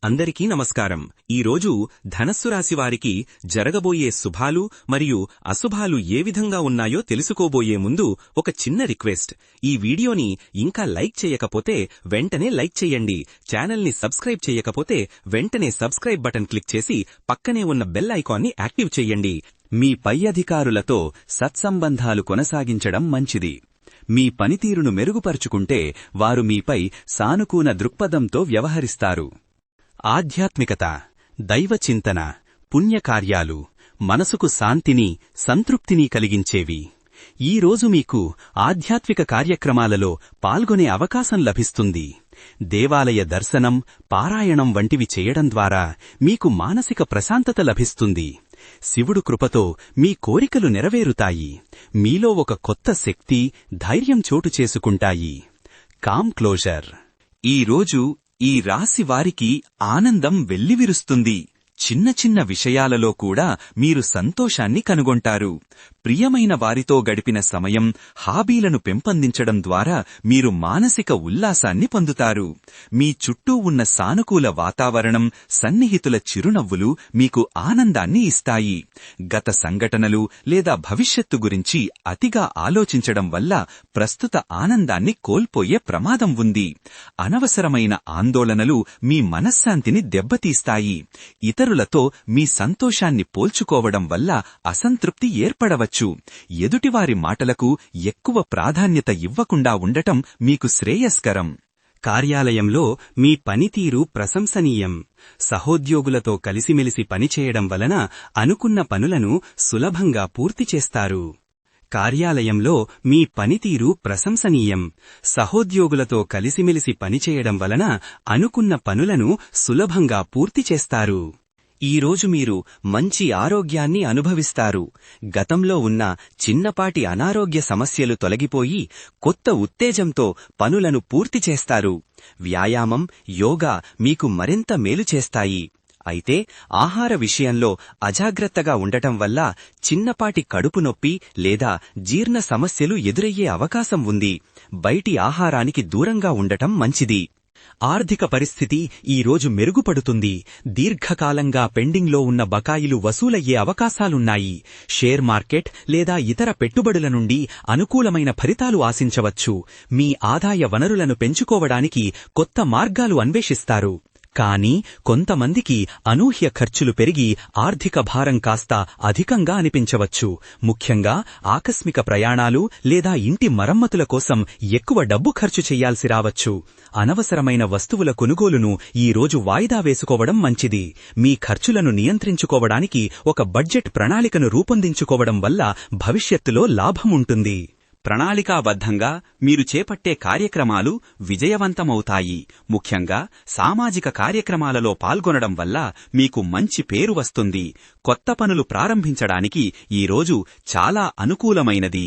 అందరికీ నమస్కారం. ఈరోజు ధనస్సు రాశి వారికి జరగబోయే శుభాలు మరియు అశుభాలు ఏ విధంగా ఉన్నాయో తెలుసుకోబోయే ముందు ఒక చిన్న రిక్వెస్ట్. ఈ వీడియోని ఇంకా లైక్ చేయకపోతే వెంటనే లైక్ చేయండి. ఛానల్ని సబ్స్క్రైబ్ చేయకపోతే వెంటనే సబ్స్క్రైబ్ బటన్ క్లిక్ చేసి పక్కనే ఉన్న బెల్ ఐకాన్ని యాక్టివ్ చేయండి. మీ పై అధికారులతో సత్సంబంధాలు కొనసాగించడం మంచిది. మీ పనితీరును మెరుగుపరుచుకుంటే వారు మీపై సానుకూల దృక్పథంతో వ్యవహరిస్తారు. ఆధ్యాత్మికత, దైవచింతన, పుణ్యకార్యాలు మనసుకు శాంతిని, సంతృప్తిని కలిగించేవి. ఈరోజు మీకు ఆధ్యాత్మిక కార్యక్రమాలలో పాల్గొనే అవకాశం లభిస్తుంది. దేవాలయ దర్శనం, పారాయణం వంటివి చేయడం ద్వారా మీకు మానసిక ప్రశాంతత లభిస్తుంది. శివుడు కృపతో మీ కోరికలు నెరవేరుతాయి. మీలో ఒక కొత్త శక్తి, ధైర్యం చోటు చేసుకుంటాయి. Calm closure. ఈరోజు ఈ రాశి వారికి ఆనందం వెల్లివిరుస్తుంది. చిన్న చిన్న విషయాలలో కూడా మీరు సంతోషాన్ని కనుగొంటారు. ప్రియమైన వారితో గడిపిన సమయం, హాబీలను పెంపొందించడం ద్వారా మీరు మానసిక ఉల్లాసాన్ని పొందుతారు. మీ చుట్టూ ఉన్న సానుకూల వాతావరణం, సన్నిహితుల చిరునవ్వులు మీకు ఆనందాన్ని ఇస్తాయి. గత సంఘటనలు లేదా భవిష్యత్తు గురించి అతిగా ఆలోచించడం వల్ల ప్రస్తుత ఆనందాన్ని కోల్పోయే ప్రమాదం ఉంది. అనవసరమైన ఆందోళనలు మీ మనశ్శాంతిని దెబ్బతీస్తాయి. ఇతరులతో మీ సంతోషాన్ని పోల్చుకోవడం వల్ల అసంతృప్తి ఏర్పడవచ్చు. ఎదుటివారి మాటలకు ఎక్కువ ప్రాధాన్యత ఇవ్వకుండా ఉండటం మీకు శ్రేయస్కరం. కార్యాలయంలో మీ పనితీరు ప్రశంసనీయం. సహోద్యోగులతో కలిసిమెలిసి పనిచేయడం వలన అనుకున్న పనులను సులభంగా పూర్తి చేస్తారు. కార్యాలయంలో మీ పనితీరు ప్రశంసనీయం. సహోద్యోగులతో కలిసిమెలిసి పనిచేయడం వలన అనుకున్న పనులను సులభంగా పూర్తి చేస్తారు. ఈరోజు మీరు మంచి ఆరోగ్యాన్ని అనుభవిస్తారు. గతంలో ఉన్న చిన్నపాటి అనారోగ్య సమస్యలు తొలగిపోయి కొత్త ఉత్తేజంతో పనులను పూర్తి చేస్తారు. వ్యాయామం, యోగా మీకు మరింత మేలు చేస్తాయి. అయితే ఆహార విషయంలో అజాగ్రత్తగా ఉండటం వల్ల చిన్నపాటి కడుపు నొప్పి లేదా జీర్ణ సమస్యలు ఎదురయ్యే అవకాశం ఉంది. బయటి ఆహారానికి దూరంగా ఉండటం మంచిది. ఆర్థిక పరిస్థితి ఈరోజు మెరుగుపడుతుంది. దీర్ఘకాలంగా పెండింగ్లో ఉన్న బకాయిలు వసూలయ్యే అవకాశాలున్నాయి. షేర్ మార్కెట్ లేదా ఇతర పెట్టుబడుల నుండి అనుకూలమైన ఫలితాలు ఆశించవచ్చు. మీ ఆదాయ వనరులను పెంచుకోవడానికి కొత్త మార్గాలు అన్వేషిస్తారు. కానీ కొంతమందికి అనూహ్య ఖర్చులు పెరిగి ఆర్థిక భారం కాస్త అధికంగా అనిపించవచ్చు. ముఖ్యంగా ఆకస్మిక ప్రయాణాలు లేదా ఇంటి మరమ్మతుల కోసం ఎక్కువ డబ్బు ఖర్చు చెయ్యాల్సి రావచ్చు. అనవసరమైన వస్తువుల కొనుగోలును ఈ రోజు వాయిదా వేసుకోవడం మంచిది. మీ ఖర్చులను నియంత్రించుకోవడానికి ఒక బడ్జెట్ ప్రణాళికను రూపొందించుకోవడం వల్ల భవిష్యత్తులో లాభముంటుంది. ప్రణాళికాబద్ధంగా మీరు చేపట్టే కార్యక్రమాలు విజయవంతమవుతాయి. ముఖ్యంగా సామాజిక కార్యక్రమాలలో పాల్గొనడం వల్ల మీకు మంచి పేరు వస్తుంది. కొత్త పనులు ప్రారంభించడానికి ఈరోజు చాలా అనుకూలమైనది.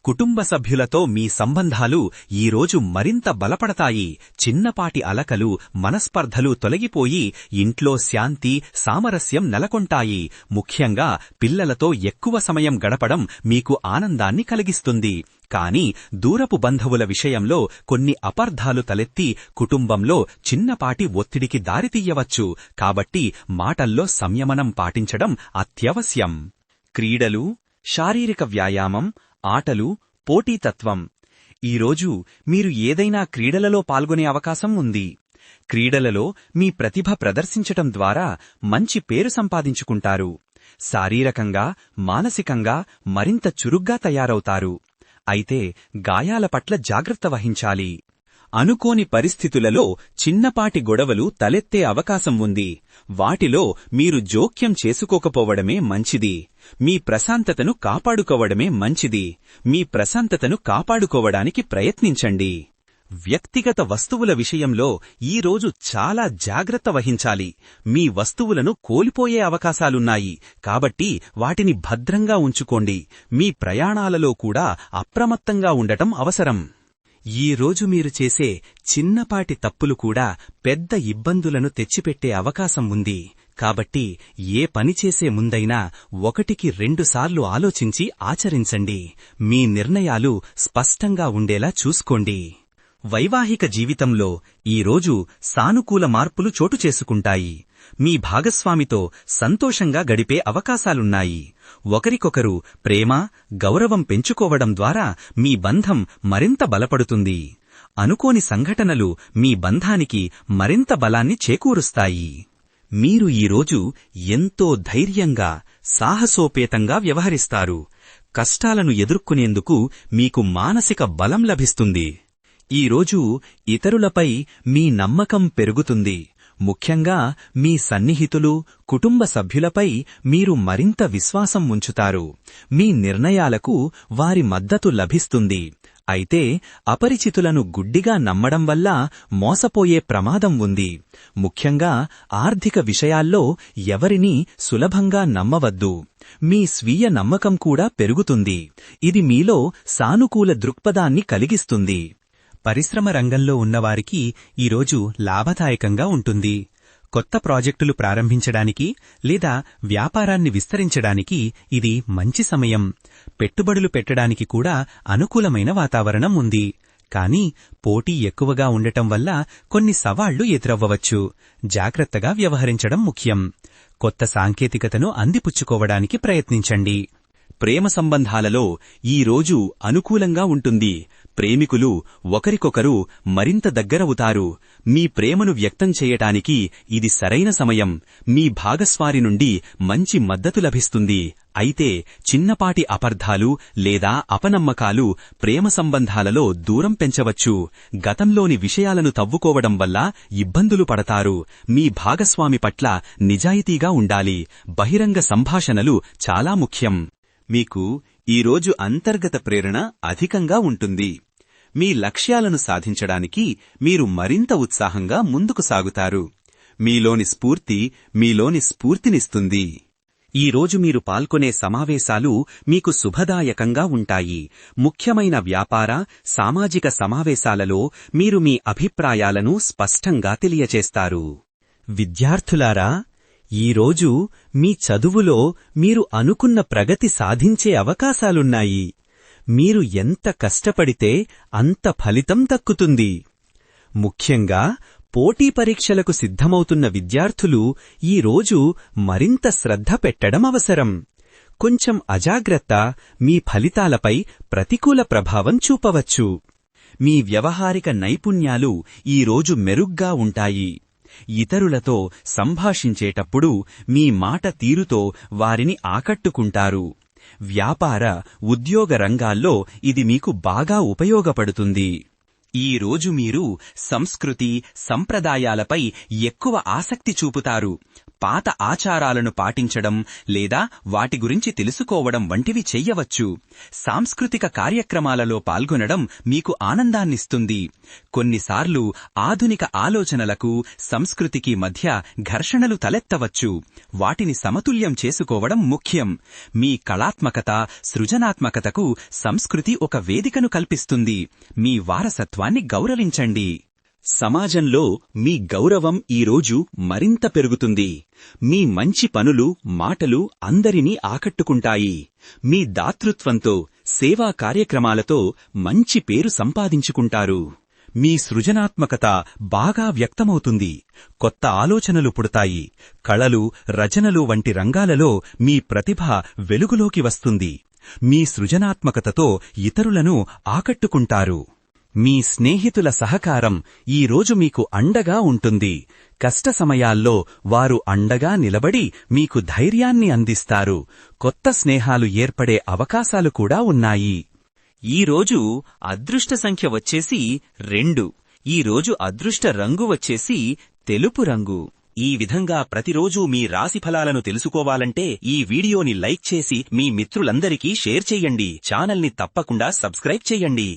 కుటుంబ సభ్యులతో మీ సంబంధాలు ఈరోజు మరింత బలపడతాయి. చిన్నపాటి అలకలు, మనస్పర్ధలు తొలగిపోయి ఇంట్లో శాంతి, సామరస్యం నెలకొంటాయి. ముఖ్యంగా పిల్లలతో ఎక్కువ సమయం గడపడం మీకు ఆనందాన్ని కలిగిస్తుంది. కానీ దూరపు బంధువుల విషయంలో కొన్ని అపార్థాలు తలెత్తి కుటుంబంలో చిన్నపాటి ఒత్తిడికి దారితీయవచ్చు. కాబట్టి మాటల్లో సంయమనం పాటించడం అత్యవశ్యం. క్రీడలు, శారీరక వ్యాయామం, ఆటలు, పోటీతత్వం. ఈరోజు మీరు ఏదైనా క్రీడలలో పాల్గొనే అవకాశం ఉంది. క్రీడలలో మీ ప్రతిభ ప్రదర్శించటం ద్వారా మంచి పేరు సంపాదించుకుంటారు. శారీరకంగా, మానసికంగా మరింత చురుగ్గా తయారవుతారు. అయితే గాయాల పట్ల జాగ్రత్త వహించాలి. అనుకోని పరిస్థితులలో చిన్నపాటి గొడవలు తలెత్తే అవకాశం ఉంది. వాటిలో మీరు జోక్యం చేసుకోకపోవడమే మంచిది. మీ ప్రశాంతతను కాపాడుకోవడమే మంచిది. మీ ప్రశాంతతను కాపాడుకోవడానికి ప్రయత్నించండి. వ్యక్తిగత వస్తువుల విషయంలో ఈరోజు చాలా జాగ్రత్త వహించాలి. మీ వస్తువులను కోల్పోయే అవకాశాలున్నాయి. కాబట్టి వాటిని భద్రంగా ఉంచుకోండి. మీ ప్రయాణాలలో కూడా అప్రమత్తంగా ఉండటం అవసరం. ఈరోజు మీరు చేసే చిన్నపాటి తప్పులు కూడా పెద్ద ఇబ్బందులను తెచ్చిపెట్టే అవకాశం ఉంది. కాబట్టి ఏ పని చేసే ముందైనా 1-2 సార్లు ఆలోచించి ఆచరించండి. మీ నిర్ణయాలు స్పష్టంగా ఉండేలా చూసుకోండి. వైవాహిక జీవితంలో ఈరోజు సానుకూల మార్పులు చోటు చేసుకుంటాయి. మీ భాగస్వామితో సంతోషంగా గడిపే అవకాశాలున్నాయి. ఒకరికొకరు ప్రేమ, గౌరవం పెంచుకోవడం ద్వారా మీ బంధం మరింత బలపడుతుంది. అనుకోని సంఘటనలు మీ బంధానికి మరింత బలాన్ని చేకూరుస్తాయి. మీరు ఈరోజు ఎంతో ధైర్యంగా, సాహసోపేతంగా వ్యవహరిస్తారు. కష్టాలను ఎదుర్కొనేందుకు మీకు మానసిక బలం లభిస్తుంది. ఈరోజు ఇతరులపై మీ నమ్మకం పెరుగుతుంది. ముఖ్యంగా మీ సన్నిహితులు, కుటుంబ సభ్యులపై మీరు మరింత విశ్వాసం ఉంచుతారు. మీ నిర్ణయాలకు వారి మద్దతు లభిస్తుంది. అయితే అపరిచితులను గుడ్డిగా నమ్మడం వల్ల మోసపోయే ప్రమాదం ఉంది. ముఖ్యంగా ఆర్థిక విషయాల్లో ఎవరినీ సులభంగా నమ్మవద్దు. మీ స్వీయ నమ్మకం కూడా పెరుగుతుంది. ఇది మీలో సానుకూల దృక్పథాన్ని కలిగిస్తుంది. పరిశ్రమ రంగంలో ఉన్నవారికి ఈరోజు లాభదాయకంగా ఉంటుంది. కొత్త ప్రాజెక్టులు ప్రారంభించడానికి లేదా వ్యాపారాన్ని విస్తరించడానికి ఇది మంచి సమయం. పెట్టుబడులు పెట్టడానికి కూడా అనుకూలమైన వాతావరణం ఉంది. కానీ పోటీ ఎక్కువగా ఉండటం వల్ల కొన్ని సవాళ్లు ఎదురవ్వవచ్చు. జాగ్రత్తగా వ్యవహరించడం ముఖ్యం. కొత్త సాంకేతికతను అందిపుచ్చుకోవడానికి ప్రయత్నించండి. ప్రేమ సంబంధాలలో ఈరోజు అనుకూలంగా ఉంటుంది. ప్రేమికులు ఒకరికొకరు మరింత దగ్గరవుతారు. మీ ప్రేమను వ్యక్తం చేయటానికి ఇది సరైన సమయం. మీ భాగస్వారి నుండి మంచి మద్దతు లభిస్తుంది. అయితే చిన్నపాటి అపార్థాలు లేదా అపనమ్మకాలు ప్రేమ సంబంధాలలో దూరం పెంచవచ్చు. గతంలోని విషయాలను తవ్వుకోవడం వల్ల ఇబ్బందులు పడతారు. మీ భాగస్వామి పట్ల నిజాయితీగా ఉండాలి. బహిరంగ సంభాషణలు చాలా ముఖ్యం. మీకు ఈరోజు అంతర్గత ప్రేరణ అధికంగా ఉంటుంది. మీ లక్ష్యాలను సాధించడానికి మీరు మరింత ఉత్సాహంగా ముందుకు సాగుతారు. మీలోని స్ఫూర్తినిస్తుంది. ఈరోజు మీరు పాల్గొనే సమావేశాలు మీకు శుభదాయకంగా ఉంటాయి. ముఖ్యమైన వ్యాపార, సామాజిక సమావేశాలలో మీరు మీ అభిప్రాయాలను స్పష్టంగా తెలియచేస్తారు. విద్యార్థులారా, ఈరోజు మీ చదువులో మీరు అనుకున్న ప్రగతి సాధించే అవకాశాలున్నాయి. మీరు ఎంత కష్టపడితే అంత ఫలితం దక్కుతుంది. ముఖ్యంగా పోటీ పరీక్షలకు సిద్ధమవుతున్న విద్యార్థులు ఈరోజు మరింత శ్రద్ధ పెట్టడం అవసరం. కొంచెం అజాగ్రత్త మీ ఫలితాలపై ప్రతికూల ప్రభావం చూపవచ్చు. మీ వ్యవహారిక నైపుణ్యాలు ఈరోజు మెరుగ్గా ఉంటాయి. ఇతరులతో సంభాషించేటప్పుడు మీ మాట తీరుతో వారిని ఆకట్టుకుంటారు. వ్యాపార, ఉద్యోగ రంగాల్లో ఇది మీకు బాగా ఉపయోగపడుతుంది. ఈరోజు మీరు సంస్కృతి, సంప్రదాయాలపై ఎక్కువ ఆసక్తి చూపుతారు. పాత ఆచారాలను పాటించడం లేదా వాటి గురించి తెలుసుకోవడం వంటివి చెయ్యవచ్చు. సాంస్కృతిక కార్యక్రమాలలో పాల్గొనడం మీకు ఆనందాన్నిస్తుంది. కొన్నిసార్లు ఆధునిక ఆలోచనలకు, సంస్కృతికి మధ్య ఘర్షణలు తలెత్తవచ్చు. వాటిని సమతుల్యం చేసుకోవడం ముఖ్యం. మీ కళాత్మకత, సృజనాత్మకతకు సంస్కృతి ఒక వేదికను కల్పిస్తుంది. మీ వారసత్వాన్ని గౌరవించండి. సమాజంలో మీ గౌరవం ఈరోజు మరింత పెరుగుతుంది. మీ మంచి పనులు, మాటలు అందరినీ ఆకట్టుకుంటాయి. మీ దాతృత్వంతో, సేవా కార్యక్రమాలతో మంచి పేరు సంపాదించుకుంటారు. మీ సృజనాత్మకత బాగా వ్యక్తమవుతుంది. కొత్త ఆలోచనలు పుడతాయి. కళలు, రచనలు వంటి రంగాలలో మీ ప్రతిభ వెలుగులోకి వస్తుంది. మీ సృజనాత్మకతతో ఇతరులను ఆకట్టుకుంటారు. మీ స్నేహితుల సహకారం ఈరోజు మీకు అండగా ఉంటుంది. కష్ట సమయాల్లో వారు అండగా నిలబడి మీకు ధైర్యాన్ని అందిస్తారు. కొత్త స్నేహాలు ఏర్పడే అవకాశాలు కూడా ఉన్నాయి. ఈరోజు అదృష్ట సంఖ్య వచ్చేసి 2. ఈరోజు అదృష్ట రంగు వచ్చేసి తెలుపు రంగు. ఈ విధంగా ప్రతిరోజూ మీ రాశిఫలాలను తెలుసుకోవాలంటే ఈ వీడియోని లైక్ చేసి మీ మిత్రులందరికీ షేర్ చెయ్యండి. ఛానల్ని తప్పకుండా సబ్స్క్రైబ్ చెయ్యండి.